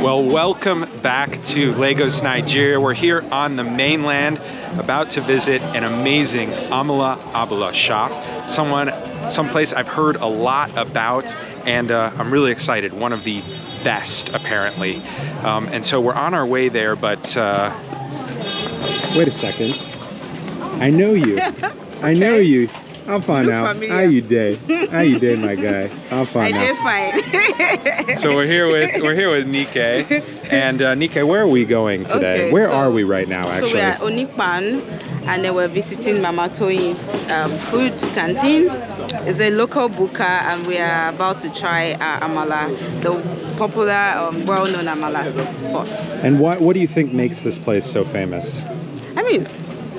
Well, welcome back to Lagos, Nigeria. We're here on the mainland, about to visit an amazing Amala Abula shop. Someplace I've heard a lot about, and I'm really excited. One of the best, apparently. And so we're on our way there, but wait a second. I know you. I know you. I'll find out. How you day? How you day, my guy? I'll find out. I did fine. So we're here with Nike, and Nike, where are we going today? Okay, where are we right now, actually? So we are at Onipanu, and then we're visiting Mama Toyin's food canteen. It's a local buka, and we are about to try Amala, the popular, well-known Amala spot. And what do you think makes this place so famous? I mean,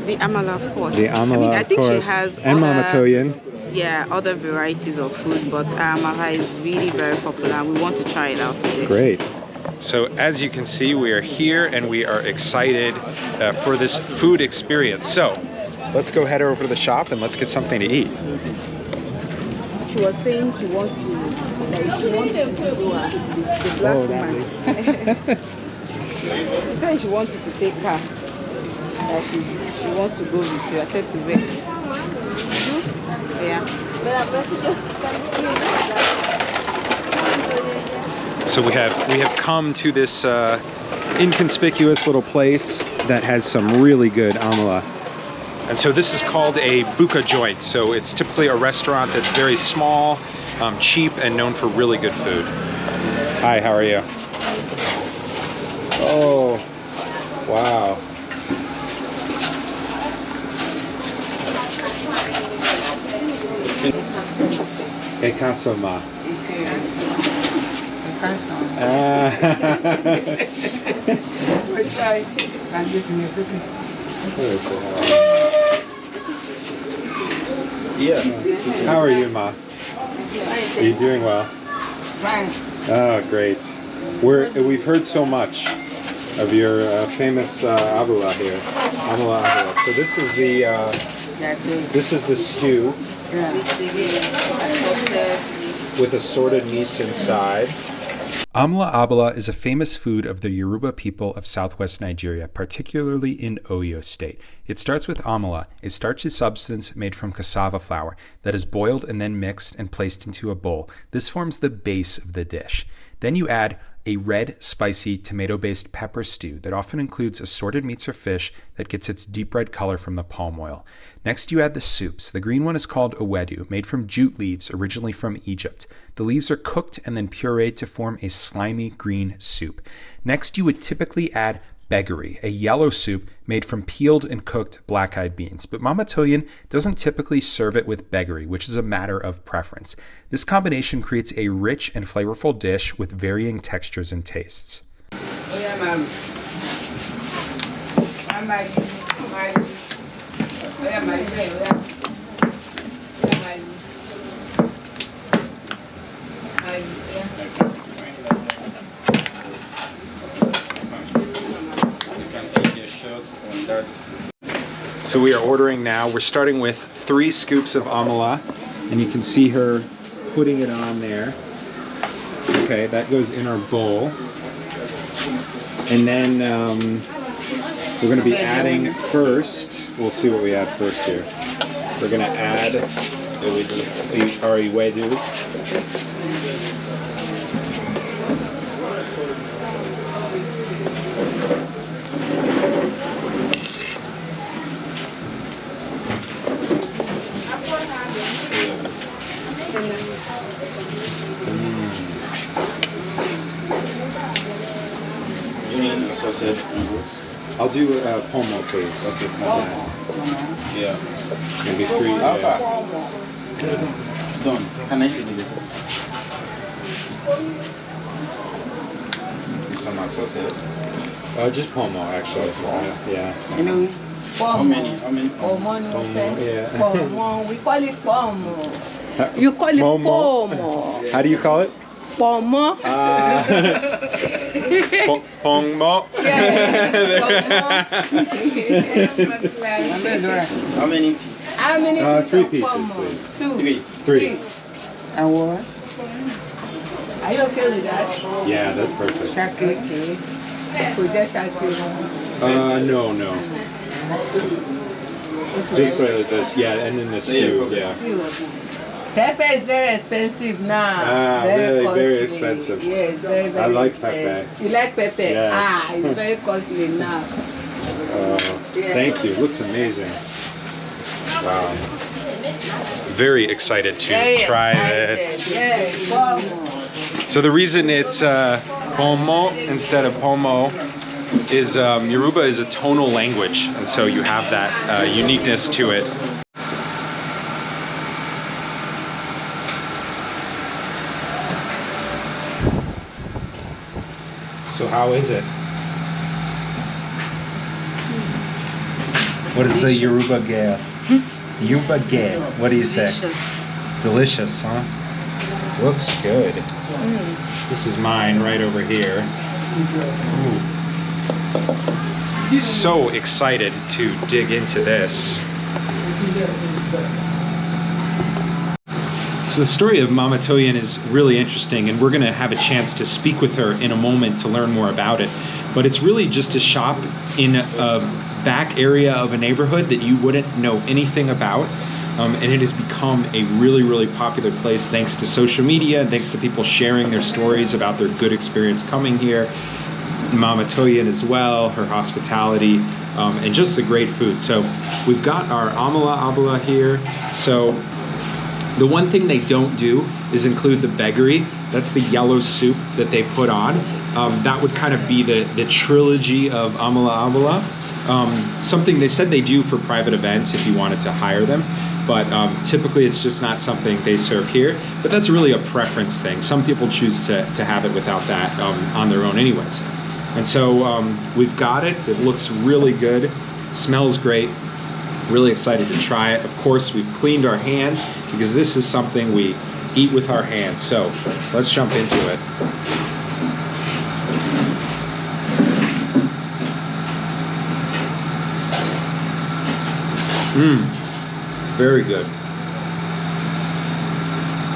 the Amala, of course. The Amala, I think of course. She has and Mama Toyin. Yeah, other varieties of food, but Amala is really very popular, and we want to try it out today. Great. So as you can see, we are here, and we are excited for this food experience. So let's go head over to the shop, and let's get something to eat. She was saying she wants to do the black woman. She said she wanted to take her. She wants to go with you. I said to wait. Yeah. So we have come to this inconspicuous little place that has some really good amala. And so this is called a buka joint. So it's typically a restaurant that's very small, cheap, and known for really good food. Hi, how are you? Oh, wow. Ekasoma. Yeah. How are you, Ma? Are you doing well? Fine. Oh, great. We've heard so much of your famous abula here, Amala Abula. So this is the stew. Yeah. With assorted meats inside. Amala Abula is a famous food of the Yoruba people of southwest Nigeria, particularly in Oyo State. It starts with amala, a starchy substance made from cassava flour that is boiled and then mixed and placed into a bowl. This forms the base of the dish. Then you add a red, spicy, tomato-based pepper stew that often includes assorted meats or fish that gets its deep red color from the palm oil. Next, you add the soups. The green one is called ewedu, made from jute leaves, originally from Egypt. The leaves are cooked and then pureed to form a slimy green soup. Next, you would typically add begari, a yellow soup made from peeled and cooked black-eyed beans. But Mama Toyin doesn't typically serve it with begari, which is a matter of preference. This combination creates a rich and flavorful dish with varying textures and tastes. So we are ordering now. We're starting with 3 scoops of amala, and you can see her putting it on there. Okay, that goes in our bowl. And then we're going to be adding first, we'll see what we add first here. We're going to add our ewedu. Assorted noodles. I'll do pomo, please. Okay, yeah. Maybe 3. Done. Can I see the dessert? Some assorted. Just pomo, actually. Yeah. You know, How many? pomo, Yeah. pomo. We call it pomo. You call it Momo. pomo. How do you call it? Pomo. Pongmo. How many pieces? How many pieces? 3 of pieces, pomo? please. 2. 3. And what? Are you okay with that? Yeah, that's perfect. Okay. Just No. Just like this, yeah, and then the stew, yeah. Pepper is very expensive now. Very costly. expensive. Yes, very I like expensive. pepper. You like pepper? Yes. It's very costly now. Thank you. Looks amazing. Wow. Very excited to try this. Yes. Wow. So the reason it's pomo instead of pomo is Yoruba is a tonal language, and so you have that uniqueness to it. So how is it? What is the Yoruba gale? Yoruba gale. What do you say? Delicious, huh? Looks good. This is mine right over here. Ooh. So excited to dig into this. So the story of Mama Toyin is really interesting, and we're going to have a chance to speak with her in a moment to learn more about it. But it's really just a shop in a back area of a neighborhood that you wouldn't know anything about. And it has become a really, really popular place thanks to social media and thanks to people sharing their stories about their good experience coming here. Mama Toyin as well, her hospitality, and just the great food. So we've got our Amala Abula here. So the one thing they don't do is include the begari. That's the yellow soup that they put on. That would kind of be the trilogy of Amala Abula. Something they said they do for private events if you wanted to hire them. But typically it's just not something they serve here. But that's really a preference thing. Some people choose to have it without that on their own anyways. And so we've got it. It looks really good. Smells great. Really excited to try it. Of course, we've cleaned our hands because this is something we eat with our hands. So let's jump into it. Very good.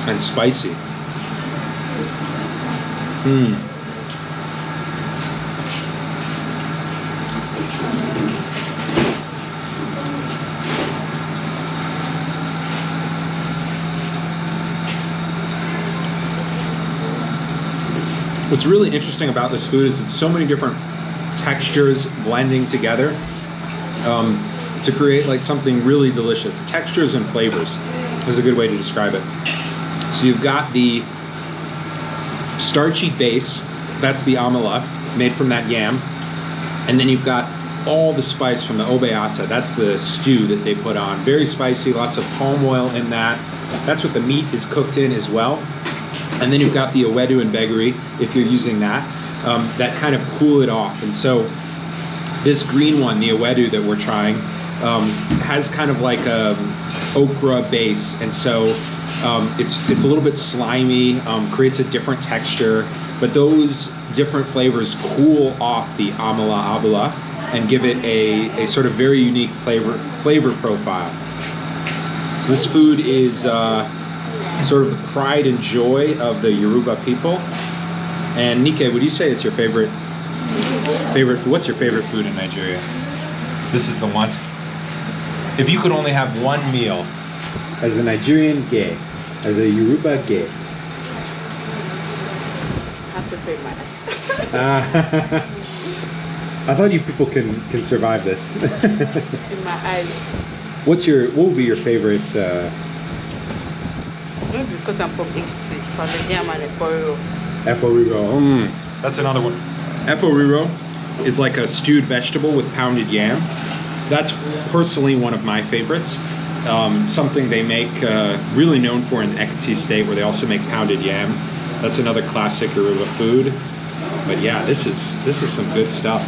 And spicy. What's really interesting about this food is it's so many different textures blending together to create like something really delicious. Textures and flavors is a good way to describe it. So you've got the starchy base, that's the amala, made from that yam. And then you've got all the spice from the obeata, that's the stew that they put on. Very spicy, lots of palm oil in that. That's what the meat is cooked in as well. And then you've got the ewedu and begari, if you're using that, that kind of cool it off. And so this green one, the ewedu that we're trying, has kind of like a okra base. And so it's a little bit slimy, creates a different texture, but those different flavors cool off the Amala Abula and give it a sort of very unique flavor profile. So this food is sort of the pride and joy of the Yoruba people. And Nike, would you say it's your favorite food? What's your favorite food in Nigeria? This is the one. If you could only have one meal as a Nigerian gay, as a Yoruba gay. I have to pay my eyes. I thought you people can survive this. In my eyes. What would be your favorite? Maybe because I'm from Ekiti, from the yam and the foriro. Eforiro. That's another one. Eforiro is like a stewed vegetable with pounded yam. That's personally one of my favorites. Something they make really known for in Ekiti State, where they also make pounded yam. That's another classic Yoruba food. But yeah, this is some good stuff.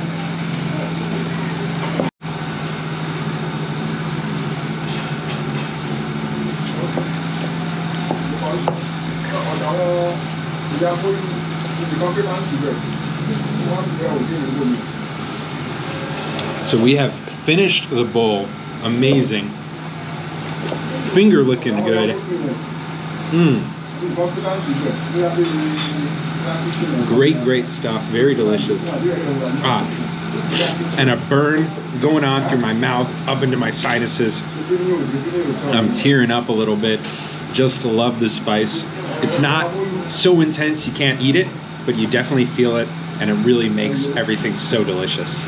So we have finished the bowl. Amazing. Finger looking good. Great stuff. Very delicious. And a burn going on through my mouth, up into my sinuses. I'm tearing up a little bit. Just love the spice. It's not so intense you can't eat it, but you definitely feel it, and it really makes everything so delicious.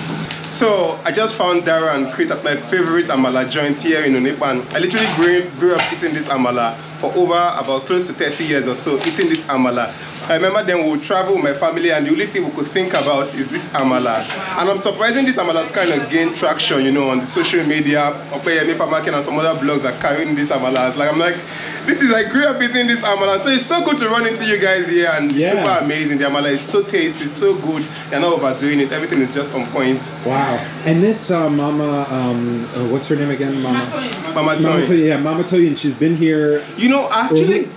So I just found Dara and Chris at my favorite amala joint here in Onipanu. I literally grew up eating this amala for over about close to 30 years or so, eating this amala. I remember then we would travel with my family and the only thing we could think about is this amala. And I'm surprising this amala's kind of gained traction, you know, on the social media. Market and some other blogs are carrying this amala. I'm like, I grew up eating this amala. So it's so good to run into you guys here, and it's super amazing. The amala is so tasty, it's so good. You're not overdoing it. Everything is just on point. Wow. And this Mama, what's her name again? Mama Toyin. Yeah, Mama Toyin. She's been here. You know, actually.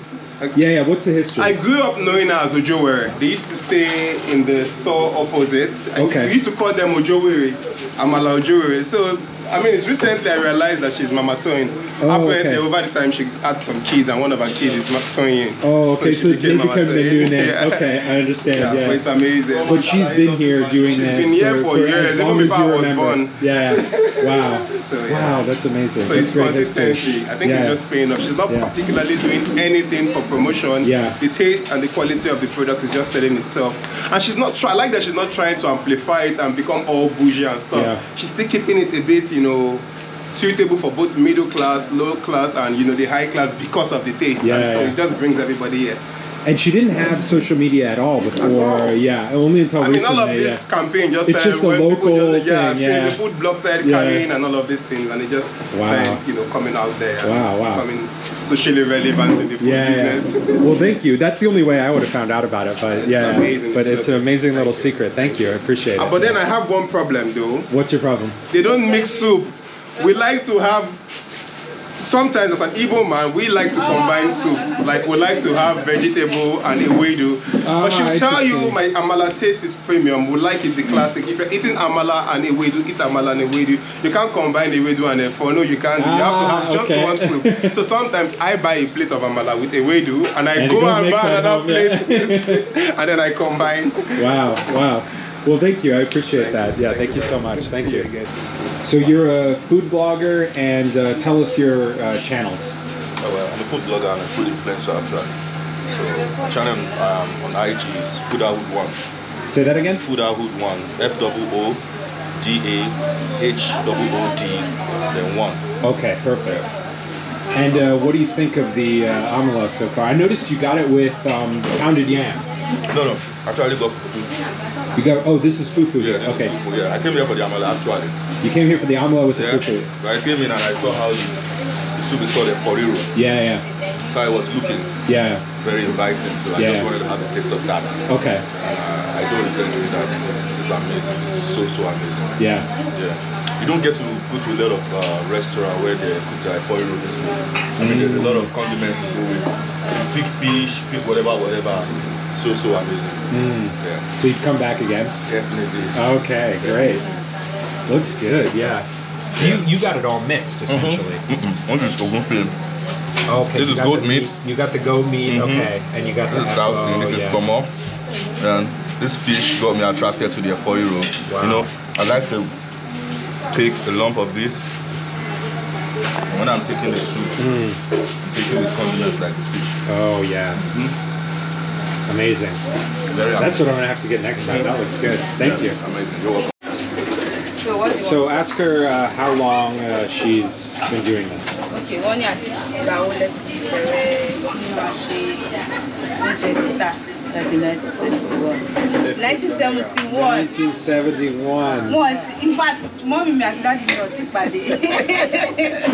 Yeah, what's the history? I grew up knowing her as Ojowere. They used to stay in the store opposite. Okay. We used to call them Ojowere, Amala Ojowere. So, I mean, it's recently I realized that she's Mama Toyin. Apparently, over the time she had some kids, and one of her kids is Toyin. Oh, okay, so they become the new name. Yeah. Okay, I understand. Yeah, but it's amazing. But she's been here doing this. She's been here for years, even before I was born. Yeah. Wow. So, wow, that's amazing. So it's consistency. I think it's just paying off. She's not particularly doing anything for promotion. Yeah. The taste and the quality of the product is just selling itself. And she's not I like that she's not trying to amplify it and become all bougie and stuff. Yeah. She's still keeping it a bit, you know, suitable for both middle class, low class, and you know the high class because of the taste. And so it just brings everybody here. And she didn't have social media at all before. Only until recently. All of this campain just it's just a local thing. The food blog started carrying and all of these things, and it just started, you know, coming out there. Becoming socially relevant in the food business. Well, thank you. That's the only way I would have found out about it. But it's amazing. But it's an amazing little secret. Thank you. I appreciate it. But then I have one problem though. What's your problem? They don't mix soup. We like to have, sometimes as an Igbo man, we like to combine soup. Like we like to have vegetable and ewedu. But she'll tell you my amala taste is premium. We like it the classic. If you're eating amala and ewedu, eat amala and ewedu. You can't combine ewedu and efo. No, you can't. You have to have just one soup. So sometimes I buy a plate of amala with ewedu and I go and buy another plate and then I combine. Wow. Well, thank you. I appreciate that. Yeah, thank you so much. Thank you. So you're a food blogger, and tell us your channels. Well, I'm a food blogger and a food influencer actually. So my channel on IG is Foodahood1. Say that again? Foodahood1. FOODAHOOD then 1. Okay, perfect. And what do you think of the amala so far? I noticed you got it with pounded yam. No. Actually, got fufu. You got? This is fufu. Yeah. Okay. Fufu, yeah. I came here for the amala actually. You came here for the amala with the fufu. But I came in and I saw how the soup is called a poriro. Yeah. So I was looking. Yeah. Very inviting. So I just wanted to have a taste of that. Okay. I don't regret doing that. This is amazing. This is so amazing. Yeah. You don't get to go to a lot of restaurants where they cook their poriro this way. I mean, there's a lot of condiments to go with. Pick fish, pick whatever. So amazing. Yeah. So you'd come back again? Definitely. Okay, great. Looks good, yeah. So you got it all mixed essentially. Okay. This is goat meat. You got the goat meat, okay, and you got this is cow's skin. This is pomo, and this fish got me attracted to the foiro. Wow. You know, I like to take a lump of this. When I'm taking the soup, I'm taking the condiments like the fish. Oh yeah. Amazing. That's what I'm gonna have to get next time. That looks good. Thank you. Amazing. You're welcome. So ask her how long she's been doing this. Okay, 1 year. 1971. In fact, mommy me and daddy not take by the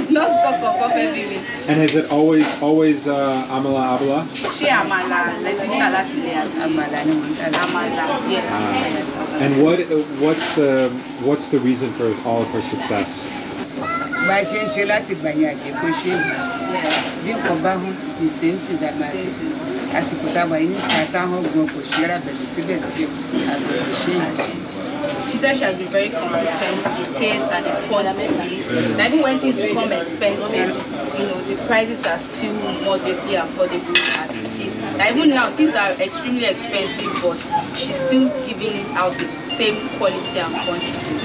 not talk of every week. And is it always Amala Abula? She Amala, let's eat Amala, yes. And what's the reason for all of her success? She said she has been very consistent with taste and quantity. And even when things become expensive, the prices are still moderately affordable as it is. Like even now, things are extremely expensive, but she's still giving out the same quality and quantity.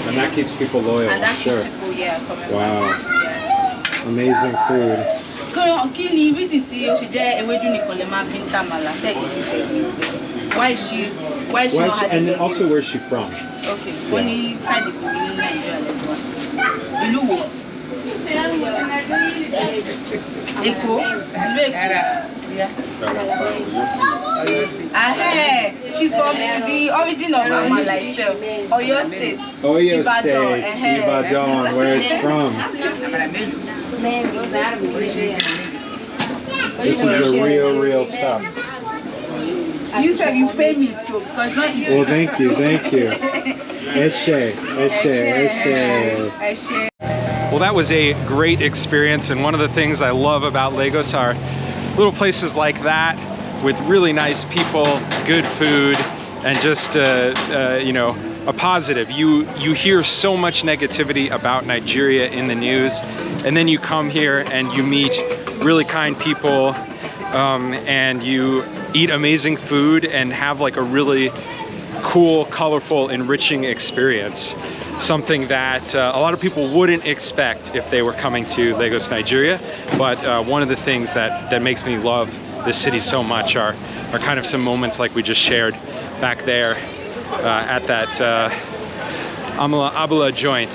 And that keeps people loyal, And that I'm sure. keeps people, coming Wow. back. Yeah. Amazing food. Kí ni reason tí ó ṣe jẹ́ ewédú nìkan lè máa fi ń tàmàlà tẹ́ẹ̀kì fi fẹ́ mi sí? Why is she not having And then it? also, where's she from? Okay, wọ́n ní side ìbò ní Nàìjíríà lẹ́tọ́ wa. Ìlú wo? Èkó? Ìlú Èkó? Yeah. She's from the origin of Amala itself, Oyo State. Oyo Ibadan, State, Ibadan, where it's from. This is the real stuff. You said you pay me too, because not easy. Well, thank you. Eshe. Well, that was a great experience, and one of the things I love about Lagos are little places like that with really nice people, good food, and just a positive. You hear so much negativity about Nigeria in the news, and then you come here and you meet really kind people, and you eat amazing food and have like a really cool, colorful, enriching experience. Something that a lot of people wouldn't expect if they were coming to Lagos, Nigeria. But one of the things that makes me love this city so much are kind of some moments like we just shared back there at that Amala Abula joint.